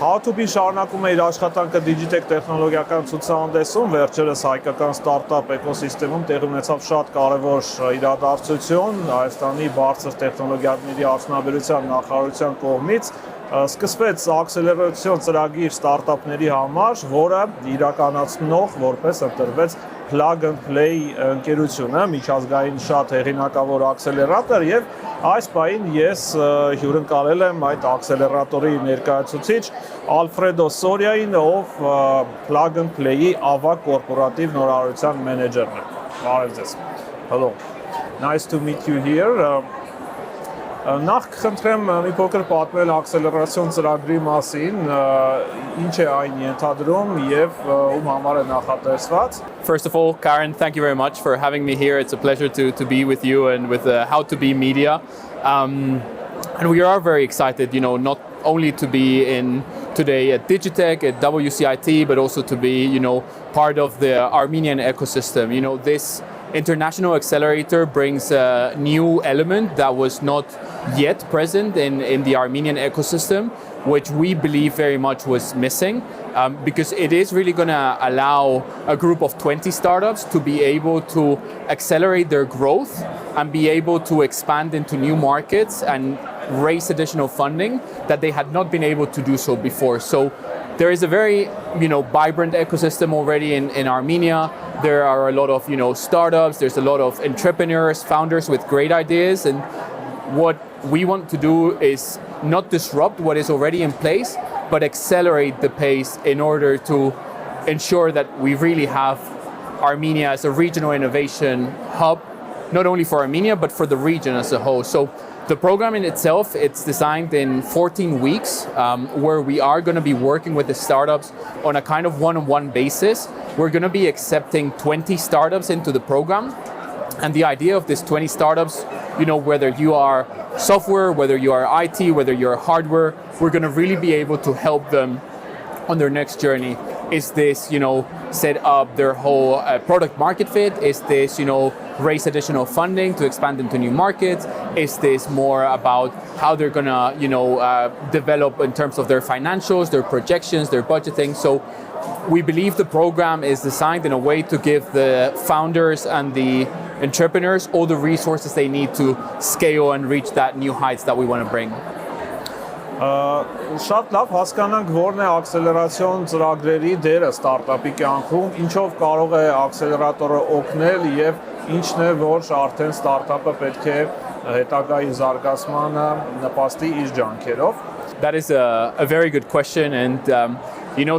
How to be շարունակում է իր աշխատանքը Digitech տեխնոլոգիական ցուցահանդեսում, վերջերս հայկական ստարտափ էկոսիստեմում տեղի ունեցավ շատ կարևոր իրադարձություն Հայաստանի բարձր տեխնոլոգիաների արդյունաբերության նախարարության կողմից սկսվեց աքսելերատոր ծրագիր ստարտափների համար, որը իրականացնող որպես ընտրվեց plug and play ընկերությունը, միջազգային շատ հեղինակավոր աքսելերատոր եւ այս պահին ես հյուրընկալել եմ այդ աքսելերատորի ներկայացուցիչ Ալֆրեդո Սորիային, ով plug and play-ի ավագ կորպորատիվ նորարարության մենեջերն է։ Բարև ձեզ։ Hello. Nice to meet you here. Նախ կխնդրեմ մի փոքր պատմել աքսելերացիոն ծրագրի մասին, ինչ է այն ենթադրում եւ ում համար է նախատեսված։ First of all, Karen, thank you very much for having me here. It's a pleasure to be with you and with How to Be Media. And we are very excited, not only to be in today at Digitech, at WCIT, but also to be, part of the Armenian ecosystem. This international accelerator brings a new element that was not yet present in the Armenian ecosystem, which we believe very much was missing, because it is really going to allow a group of 20 startups to be able to accelerate their growth and be able to expand into new markets and raise additional funding that they had not been able to do so before. So there is a very, vibrant ecosystem already in Armenia. There are a lot of, startups. There's a lot of entrepreneurs, founders with great ideas. And what we want to do is not disrupt what is already in place, but accelerate the pace in order to ensure that we really have Armenia as a regional innovation hub, not only for Armenia, but for the region as a whole. So the program in itself, it's designed in 14 weeks, where we are going to be working with the startups on a kind of one-on-one basis. We're going to be accepting 20 startups into the program. And the idea of these 20 startups, whether you are software, whether you are IT, whether you're hardware, we're going to really be able to help them on their next journey. Is this, set up their whole product market fit? Is this, raise additional funding to expand into new markets? Is this more about how they're gonna, develop in terms of their financials, their projections, their budgeting? So we believe the program is designed in a way to give the founders and the entrepreneurs all the resources they need to scale and reach that new heights that we want to bring. Շատ լավ հասկանանք որն է աքսելերացիոն ծրագրերի դերը ստարտափի կյանքում, ինչով կարող է աքսելերատորը օգնել եւ ինչն է որ արդեն ստարտափը պետք է հետագայի զարգացմանը նպաստի իր ջանքերով։ That is a very good question, and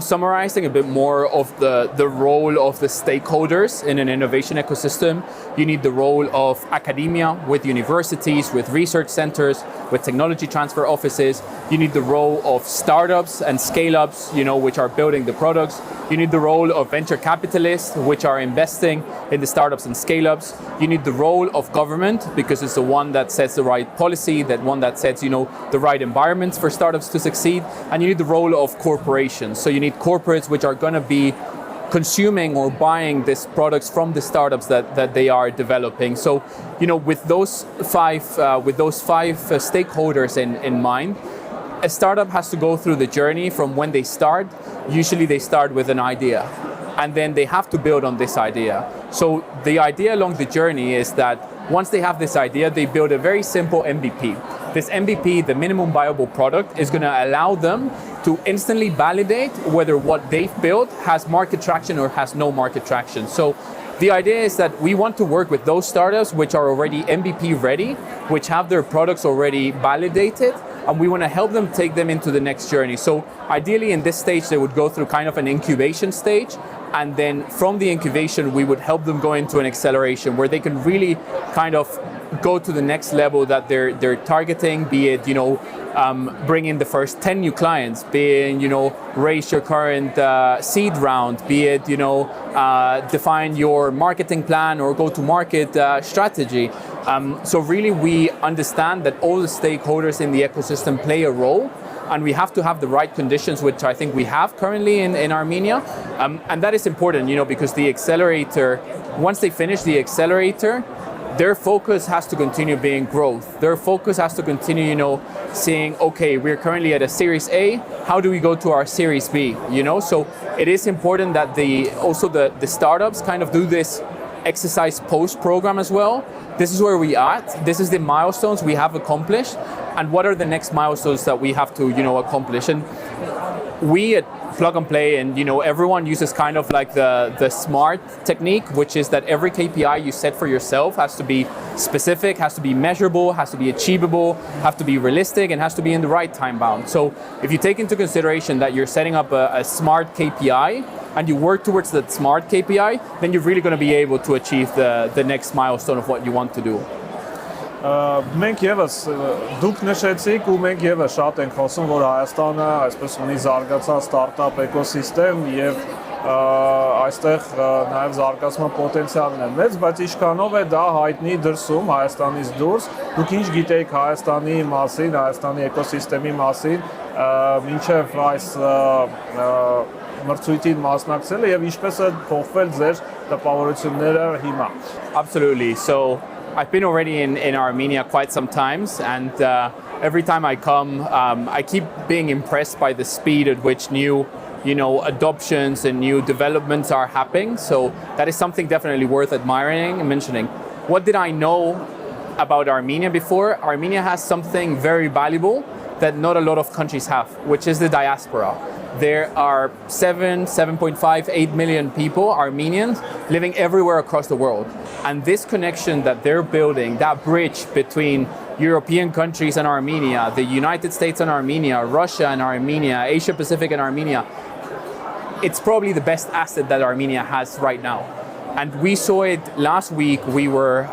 summarizing a bit more of the role of the stakeholders in an innovation ecosystem, you need the role of academia with universities, with research centers, with technology transfer offices. You need the role of startups and scale-ups, which are building the products. You need the role of venture capitalists, which are investing in the startups and scale-ups. You need the role of government, because it's the one that sets the right policy, that one that sets, the right environments for startups to succeed. And you need the role of corporations. So you need corporates which are going to be consuming or buying these products from the startups that they are developing. So, with those five stakeholders in mind, a startup has to go through the journey from when they start. Usually they start with an idea, and then they have to build on this idea. So the idea along the journey is that once they have this idea, they build a very simple MVP. This MVP, the minimum viable product, is going to allow them to instantly validate whether what they've built has market traction or has no market traction. So the idea is that we want to work with those startups which are already MVP ready, which have their products already validated, and we want to help them take them into the next journey. So ideally in this stage, they would go through kind of an incubation stage, and then from the incubation, we would help them go into an acceleration where they can really kind of go to the next level that they're targeting, be it, bring in the first 10 new clients, be it, raise your current seed round, be it, define your marketing plan or go-to-market strategy. So really we understand that all the stakeholders in the ecosystem play a role, and we have to have the right conditions, which I think we have currently in Armenia. And that is important, because the accelerator, once they finish the accelerator, their focus has to continue being growth. Their focus has to continue, seeing, okay, we're currently at a Series A, how do we go to our Series B, So it is important that the startups kind of do this exercise post program as well. This is where we at, this is the milestones we have accomplished, and what are the next milestones that we have to, accomplish. And we at Plug and Play, and everyone uses kind of like the SMART technique, which is that every KPI you set for yourself has to be specific, has to be measurable, has to be achievable, have to be realistic, and has to be in the right time bound. So if you take into consideration that you're setting up a SMART KPI and you work towards that SMART KPI, then you're really going to be able to achieve the next milestone of what you want to do. Մենք եւս դուք նշեցիք ու մենք եւս շատ ենք խոսում, որ Հայաստանը այսպես ունի զարգացած ստարտափ էկոսիստեմ եւ այստեղ նաեւ զարգացման պոտենցիալն է մեծ, բայց ինչքանով է դա հայտնի դրսում, Հայաստանից դուրս, դուք ինչ գիտեիք Հայաստանի մասին, Հայաստանի էկոսիստեմի մասին, մինչեւ այս մրցույթին մասնակցելը եւ ինչպես է փոխվել ձեր տպավորությունները հիմա? Absolutely. So I've been already in Armenia quite some times, and every time I come, I keep being impressed by the speed at which new, adoptions and new developments are happening. So that is something definitely worth admiring and mentioning. What did I know about Armenia before? Armenia has something very valuable that not a lot of countries have, which is the diaspora. There are 7.5, 8 million people, Armenians, living everywhere across the world. And this connection that they're building, that bridge between European countries and Armenia, the United States and Armenia, Russia and Armenia, Asia Pacific and Armenia, it's probably the best asset that Armenia has right now. And we saw it last week. We were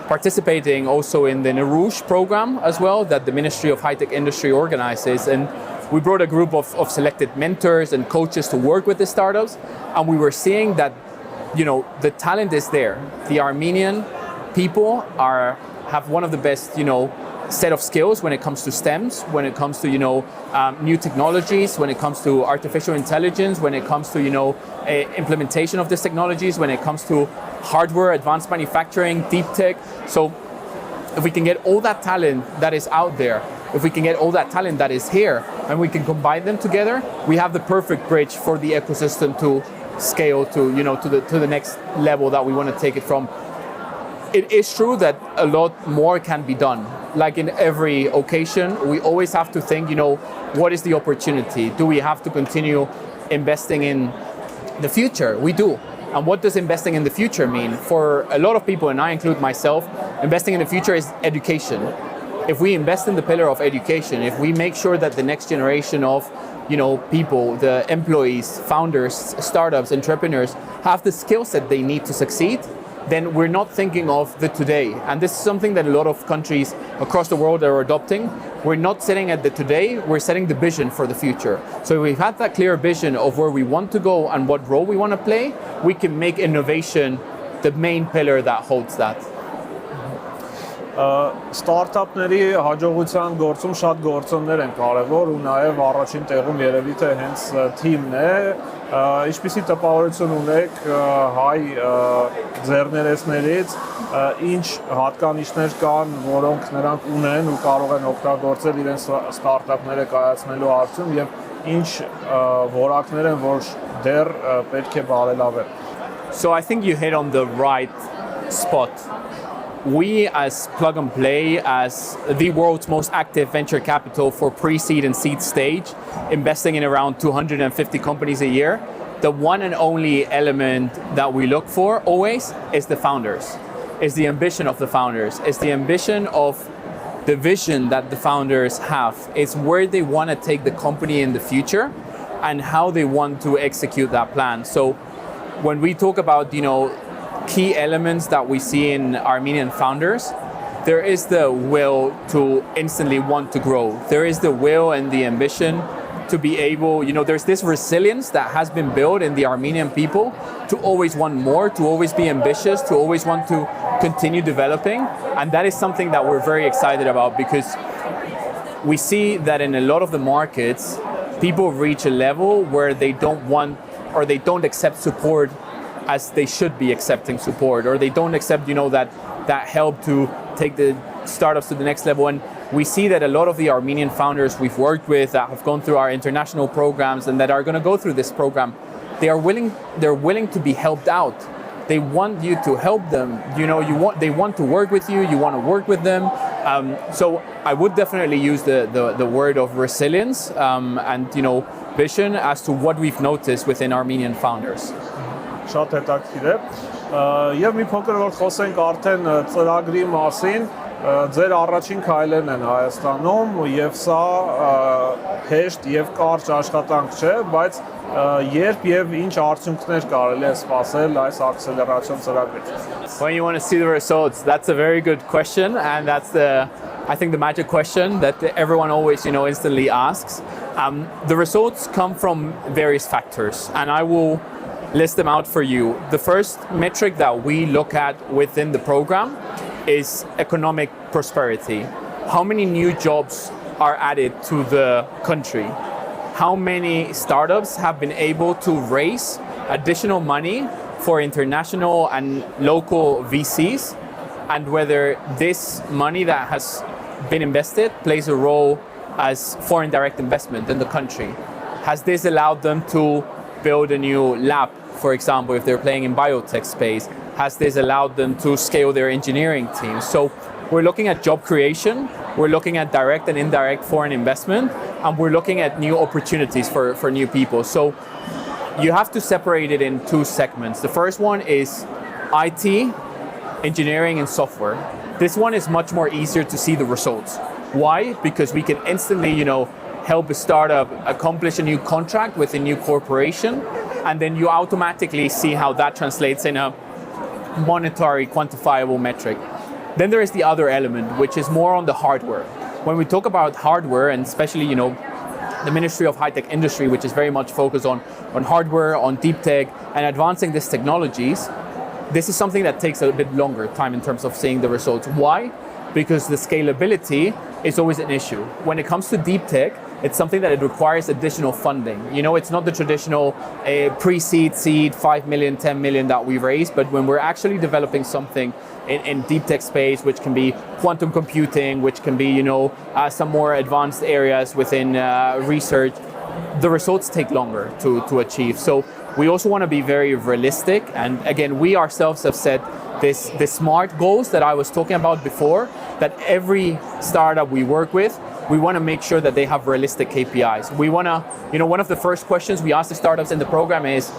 participating also in the Narouche program as well, that the Ministry of High-Tech Industry organizes. And we brought a group of selected mentors and coaches to work with the startups, and we were seeing that, the talent is there. The Armenian people have one of the best, set of skills when it comes to STEMs, when it comes to, new technologies, when it comes to artificial intelligence, when it comes to, implementation of these technologies, when it comes to hardware, advanced manufacturing, deep tech. So if we can get all that talent that is out there, if we can get all that talent that is here, and we can combine them together, we have the perfect bridge for the ecosystem to scale to, to the next level that we want to take it from. It is true that a lot more can be done. Like in every occasion, we always have to think, what is the opportunity? Do we have to continue investing in the future? We do. And what does investing in the future mean? For a lot of people, and I include myself, investing in the future is education. If we invest in the pillar of education, if we make sure that the next generation of people, the employees, founders, startups, entrepreneurs have the skill set they need to succeed, then we're not thinking of the today. And this is something that a lot of countries across the world are adopting. We're not setting at the today, we're setting the vision for the future. So if we've had that clear vision of where we want to go and what role we want to play, we can make innovation the main pillar that holds that. Ստարտափների հաջողության գործում շատ գործոններ են կարևոր ու նաև առաջին տեղում երևի թե հենց թիմն է, ինչպիսի տպավորություն ունեք հայ ձեռներեցներից, ինչ հատկանիշներ կան, որոնք նրանք ունեն ու կարող են օգտագործել իրենց ստարտափները կայացնելու հարցում եւ ինչ որակներ են, որ դեռ պետք է բարելավել. So I think you hit on the right spot. We as Plug and Play, as the world's most active venture capital for pre-seed and seed stage, investing in around 250 companies a year, the one and only element that we look for always is the founders, is the ambition of the founders, is the ambition of the vision that the founders have, is where they want to take the company in the future and how they want to execute that plan. So when we talk about, key elements that we see in Armenian founders, there is the will to instantly want to grow. There is the will and the ambition to be able, there's this resilience that has been built in the Armenian people to always want more, to always be ambitious, to always want to continue developing. And that is something that we're very excited about, because we see that in a lot of the markets, people reach a level where they don't want or they don't accept support as they should be accepting support, or they don't accept, that help to take the startups to the next level. And we see that a lot of the Armenian founders we've worked with that have gone through our international programs and that are going to go through this program, they're willing to be helped out. They want you to help them. They want to work with you. You want to work with them. So I would definitely use the word of resilience and vision as to what we've noticed within Armenian founders. Շատ հետաքրքիր է։ Եվ մի փոքր որ խոսենք արդեն ծրագրի մասին, ձեր առաջին քայլերն են Հայաստանում, եւ սա հեշտ եւ կարճ աշխատանք չէ, բայց երբ եւ ինչ արդյունքներ կարելի է սպասել այս աքսելերացիոն ծրագրից։ When you want to see the results, that's a very good question, and that's I think the magic question that everyone always instantly asks. The results come from various factors, and I will list them out for you. The first metric that we look at within the program is economic prosperity. How many new jobs are added to the country? How many startups have been able to raise additional money for international and local VCs, and whether this money that has been invested plays a role as foreign direct investment in the country? Has this allowed them to build a new lab, for example, if they're playing in biotech space? Has this allowed them to scale their engineering teams? So we're looking at job creation, we're looking at direct and indirect foreign investment, and we're looking at new opportunities for new people. So you have to separate it in two segments. The first one is IT, engineering and software. This one is much more easier to see the results. Why? Because we can instantly, help a startup accomplish a new contract with a new corporation, and then you automatically see how that translates in a monetary quantifiable metric. Then there is the other element, which is more on the hardware. When we talk about hardware, and especially the Ministry of High Tech Industry, which is very much focused on hardware, on deep tech, and advancing these technologies, this is something that takes a bit longer time in terms of seeing the results. Why? Because the scalability is always an issue. When it comes to deep tech, it's something that it requires additional funding. It's not the traditional pre-seed, seed, 5 million, 10 million that we raise, but when we're actually developing something in deep tech space, which can be quantum computing, which can be, some more advanced areas within research, the results take longer to achieve. So we also want to be very realistic. And again, we ourselves have set this SMART goals that I was talking about before, that every startup we work with, we want to make sure that they have realistic KPIs. We want to, one of the first questions we ask the startups in the program is,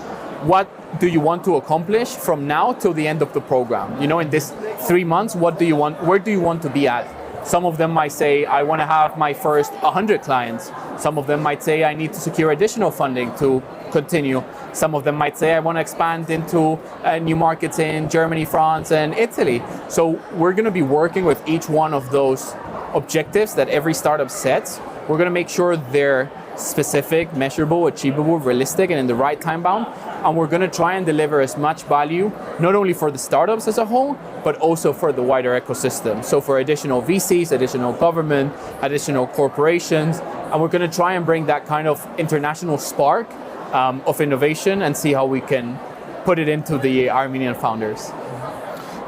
what do you want to accomplish from now till the end of the program? In this 3 months, what do you want, where do you want to be at? Some of them might say, I want to have my first 100 clients. Some of them might say, I need to secure additional funding to continue. Some of them might say, I want to expand into new markets in Germany, France, and Italy. So we're going to be working with each one of those objectives that every startup sets. We're going to make sure they're specific, measurable, achievable, realistic, and in the right time bound. And we're going to try and deliver as much value, not only for the startups as a whole, but also for the wider ecosystem. So for additional VCs, additional government, additional corporations, and we're going to try and bring that kind of international spark of innovation and see how we can put it into the Armenian founders.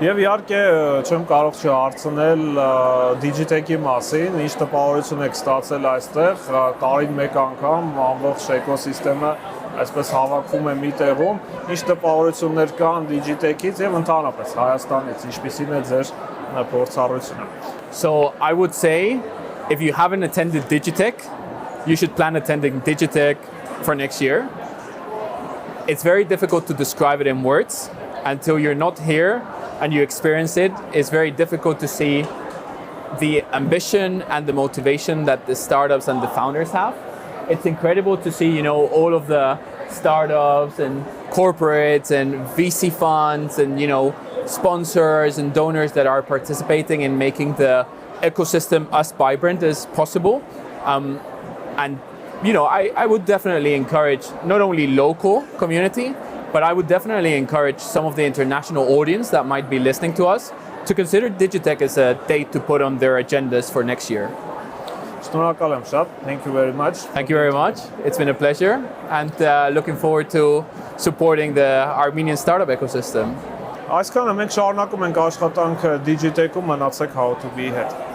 Եվ իհարկե չեմ կարող չհարցնել Digitech-ի մասին, ինչ տպավորություն եք ստացել այստեղ, տարին մեկ անգամ ամբողջ էկոսիստեմը այսպես հավաքվում է մի տեղում, ինչ տպավորություններ կան Digitech-ից եւ ընդհանրապես Հայաստանից, ինչպիսին է ձեր փորձառությունը։ So I would say, if you haven't attended Digitech, you should plan attending Digitech for next year. It's very difficult to describe it in words until you're not here and you experience it. It's very difficult to see the ambition and the motivation that the startups and the founders have. It's incredible to see, all of the startups and corporates and VC funds and, sponsors and donors that are participating in making the ecosystem as vibrant as possible. And I would definitely encourage not only local community, but I would definitely encourage some of the international audience that might be listening to us to consider Digitech as a date to put on their agendas for next year. Շնորհակալ եմ շատ. Thank you very much. Thank you very much. It's been a pleasure, and looking forward to supporting the Armenian startup ecosystem. Այսքանը մենք շարունակում ենք աշխատանքը Digitech-ում, մնացեք How to be հետ։